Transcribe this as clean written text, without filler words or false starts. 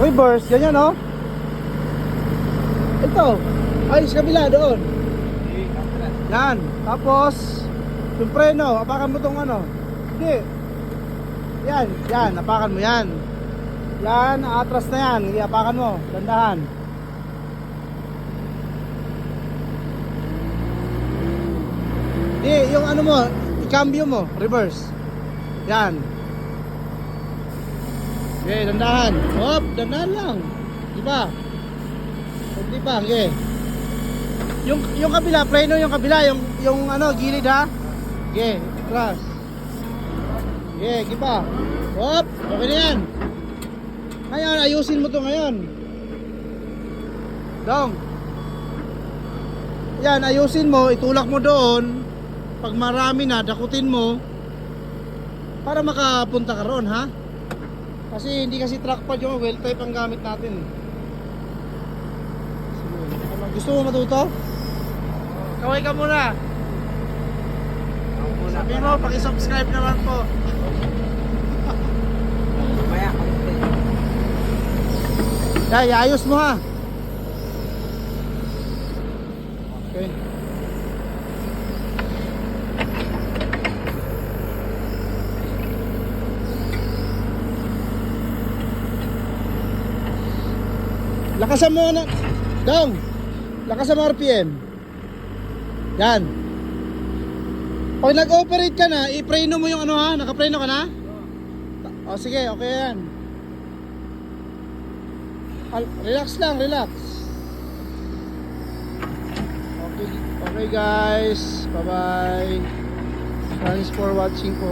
reverse, ganyan oh. Ito, ay sa kabila doon. Yan, tapos yung preno, apakan mo tong ano. Hindi. Yan, apakan mo yan. Yan, atras na yan, hindi apakan mo, dandahan. Hindi, yung ano mo, i-cambio mo, reverse. Yan. Okay, dandahan. Hop, dandahan lang. Di ba? Hindi pa, okay. Yung kabila, preno yung kabila, yung ano, gilid ha. Okay, atras. Okay, di ba? Hop, okay na yan. Ngayon, ayusin mo to ngayon. Dong. Yan, ayusin mo, itulak mo doon. Pag marami na, dakutin mo para makapunta ka ron, ha? Kasi hindi kasi trackpad yung well type ang gamit natin. Gusto mo matuto? Kaway ka muna. Sabi mo, paki-subscribe naman po. Day, ayos mo ha. Okay. Lakasan mo na. Dong. Lakasan mo RPM. Yan. Pag nag-operate ka na, i-preno mo yung ano ha. Naka-preno ka na? O sige, okay yan. Relax lang, relax. Okay guys. Bye-bye. Thanks for watching po.